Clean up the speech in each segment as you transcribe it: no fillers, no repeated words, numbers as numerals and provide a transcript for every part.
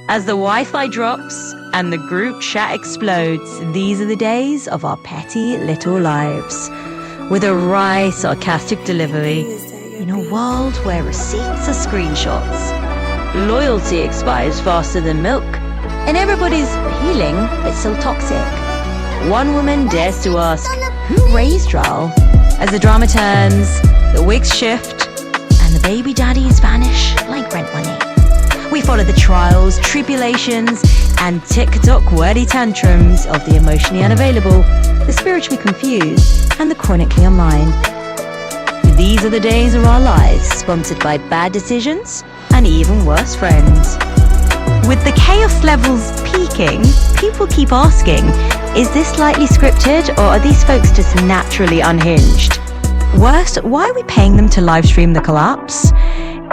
As the Wi-Fi drops and the group chat explodes, these are the days of our petty little lives. With a wry, sarcastic delivery, in a world where receipts are screenshots, loyalty expires faster than milk, and everybody's healing but still toxic. One woman dares to ask, who raised Raoul? As the drama turns, the wigs shift, and the baby daddies vanish like rent money. We follow the trials, tribulations, and TikTok-worthy tantrums of the emotionally unavailable, the spiritually confused, and the chronically online. These are the days of our lives, sponsored by bad decisions and even worse friends. With the chaos levels peaking, people keep asking, is this slightly scripted or are these folks just naturally unhinged? Worst, why are we paying them to live stream the collapse?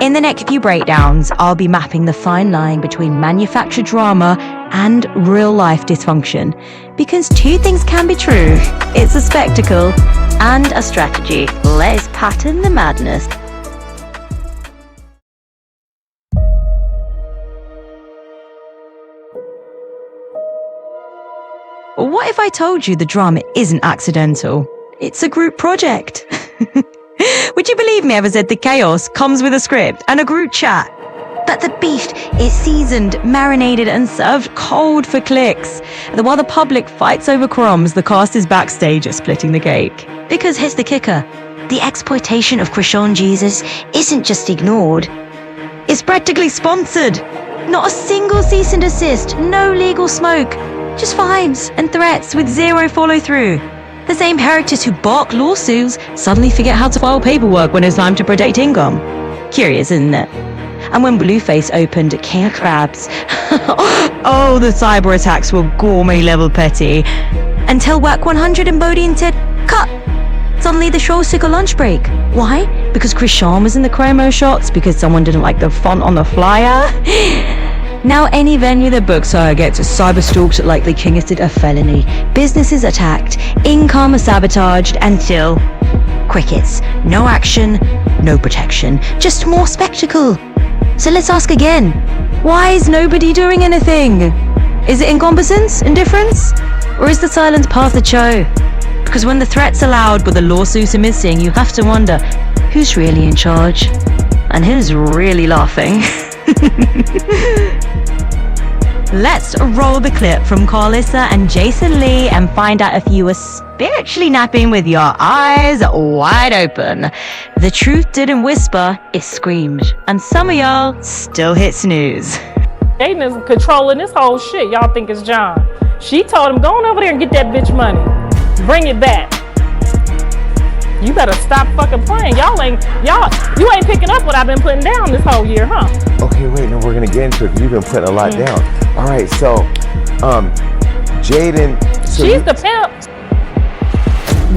In the next few breakdowns, I'll be mapping the fine line between manufactured drama and real-life dysfunction. Because two things can be true. It's a spectacle and a strategy. Let's pattern the madness. What if I told you the drama isn't accidental? It's a group project. Would you believe me if I said the chaos comes with a script and a group chat? That the beef is seasoned, marinated, and served cold for clicks. And while the public fights over crumbs, the cast is backstage at splitting the cake. Because here's the kicker. The exploitation of Christian Jesus isn't just ignored. It's practically sponsored. Not a single cease and desist, no legal smoke. Just vibes and threats with zero follow-through. The same characters who bark lawsuits suddenly forget how to file paperwork when it's time to protect income. Curious, isn't it? And when Blueface opened King of Crabs, oh, the cyber attacks were gourmet level petty. Until Whack 100 and Bodine said, cut! Suddenly the show took a lunch break. Why? Because Christian was in the chromo shots? Because someone didn't like the font on the flyer? Now any venue that books her gets cyber-stalked like the king has did a felony. Businesses attacked, income sabotaged, and still crickets. No action, no protection, just more spectacle. So let's ask again, why is nobody doing anything? Is it incompetence, indifference? Or is the silence part of the show? Because when the threats are loud but the lawsuits are missing, you have to wonder, who's really in charge? And who's really laughing? Let's roll the clip from Carlissa and Jason Lee and find out if you were spiritually napping with your eyes wide open. The truth didn't whisper, it screamed. And some of y'all still hit snooze. Jaden is controlling this whole shit. Y'all think it's John. She told him, go on over there and get that bitch money. Bring it back. You better stop fucking playing. You ain't picking up what I've been putting down this whole year, huh? Okay, wait, no, we're gonna get into it because you've been putting a lot down. All right, so, Jaden. She's the pimp.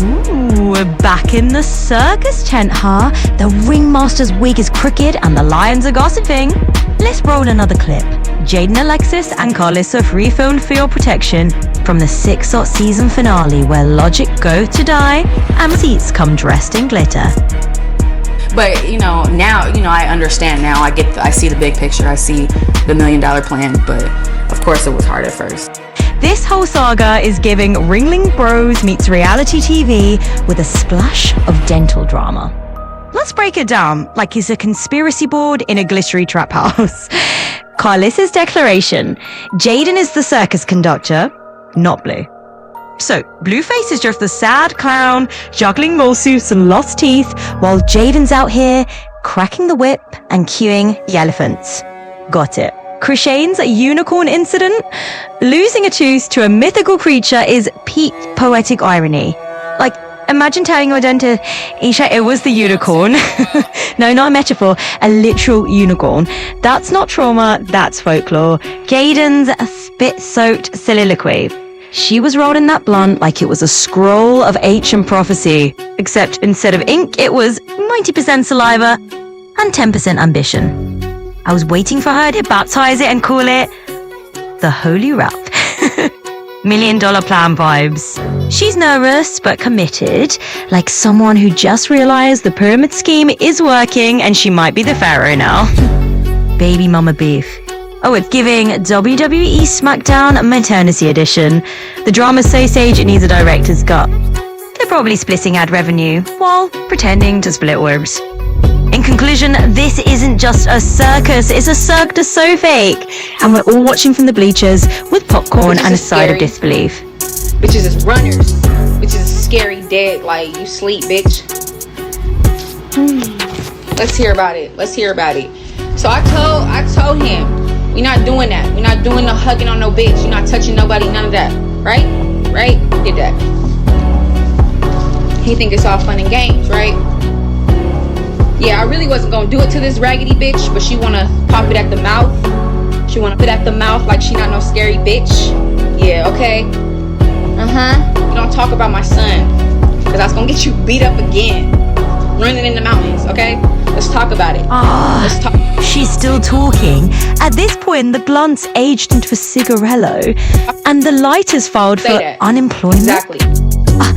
Ooh, we're back in the circus tent, huh? The ringmaster's wig is crooked and the lions are gossiping. Let's roll another clip. Jaden Alexis and Carlissa free-filmed for your protection from the 6th season finale where logic go to die and receipts come dressed in glitter. But now I understand now. I see the big picture. I see the $1 million plan, but of course it was hard at first. This whole saga is giving Ringling Bros meets reality TV with a splash of dental drama. Let's break it down like it's a conspiracy board in a glittery trap house. Carlissa's declaration. Jaden is the circus conductor, not Blue. So, Blueface is just the sad clown, juggling lawsuits and lost teeth, while Jaden's out here cracking the whip and cueing the elephants. Got it. Krishane's unicorn incident? Losing a tooth to a mythical creature is peak poetic irony. Like, imagine telling your dentist, Isha, it was the unicorn. No, not a metaphor, a literal unicorn. That's not trauma, that's folklore. Jaden's spit-soaked soliloquy. She was rolled in that blunt like it was a scroll of ancient prophecy. Except instead of ink, it was 90% saliva and 10% ambition. I was waiting for her to baptize it and call it the Holy Rap. $1 million plan vibes. She's nervous but committed, like someone who just realized the pyramid scheme is working and she might be the pharaoh now. Baby mama beef. Oh, it's giving WWE SmackDown Maternity Edition. The drama's so sage it needs a director's cut. They're probably splitting ad revenue while pretending to split orbs. In conclusion, this isn't just a circus, it's a Cirque du so fake. And we're all watching from the bleachers with popcorn and a side of disbelief. Bitches is runners. Bitches is scary dead, like you sleep, bitch. Let's hear about it. Let's hear about it. So I told him, we're not doing that. We're not doing no hugging on no bitch. You're not touching nobody, none of that. Right? Right? Did that. He think it's all fun and games, right? Yeah, I really wasn't gonna do it to this raggedy bitch, but she wanna pop it at the mouth. She wanna put it at the mouth like she not no scary bitch. Yeah, okay. You don't talk about my son, cause that's gonna get you beat up again. Running in the mountains, okay? Let's talk about it. Let's talk. She's still talking. At this point, the blunt's aged into a cigarello, and the lighter's filed for unemployment. Exactly.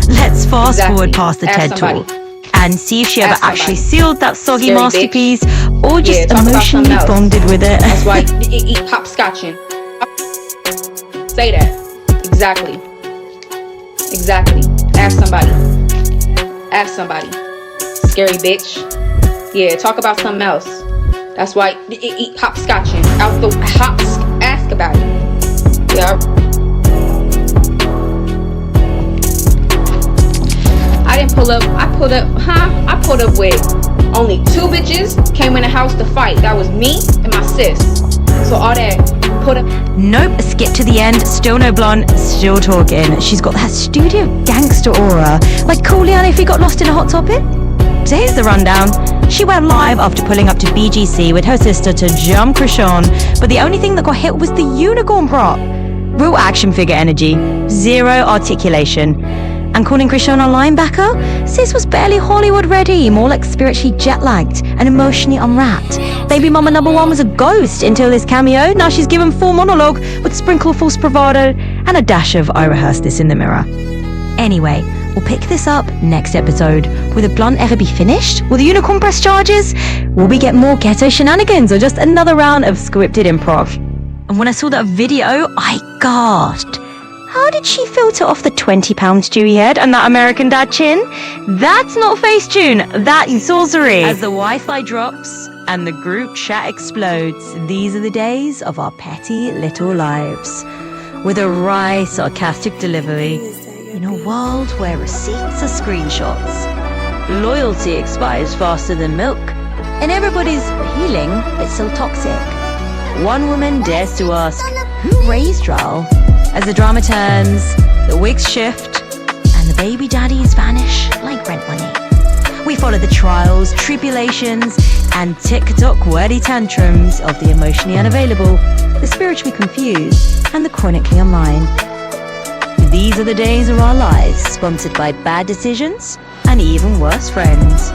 Let's fast forward past the TED somebody. Talk and see if she ever Ask actually somebody. sealed that soggy Scary masterpiece or just talk about emotionally something else. bonded with it. That's why you eat hopscotching. Say that. Exactly. Exactly. Ask somebody. Ask somebody. Scary bitch. Yeah, talk about something else. That's why you eat hopscotching. Out the hops. Ask about it. Yeah. I didn't pull up. I pulled up with only 2 bitches came in the house to fight. That was me and my sis. So all that put up. Nope, skip to the end. Still no blunt, still talking. She's got that studio gangster aura, like Coolio if he got lost in a Hot Topic. So here's the rundown. She went live after pulling up to BGC with her sister to jump Krishan, but the only thing that got hit was the unicorn prop. Real action figure energy, zero articulation. And calling Krishan a linebacker, sis was barely Hollywood ready, more like spiritually jet-lagged and emotionally unwrapped. Baby mama number 1 was a ghost until this cameo. Now she's given full monologue with sprinkle false bravado and a dash of I rehearsed this in the mirror. Anyway, we'll pick this up next episode. Will the blunt ever be finished? Will the unicorn press charges? Will we get more ghetto shenanigans or just another round of scripted improv? And when I saw that video, I gasped. How did she filter off the 20-pound Stewie head and that American Dad chin? That's not Facetune, that is sorcery. As the Wi-Fi drops and the group chat explodes, these are the days of our petty little lives. With a wry, sarcastic delivery, in a world where receipts are screenshots, loyalty expires faster than milk, and everybody's healing but still toxic. One woman dares to ask, who raised Raul? As the drama turns, the wigs shift, and the baby daddies vanish like rent money. We follow the trials, tribulations, and TikTok wordy tantrums of the emotionally unavailable, the spiritually confused, and the chronically online. These are the days of our lives, sponsored by bad decisions and even worse friends.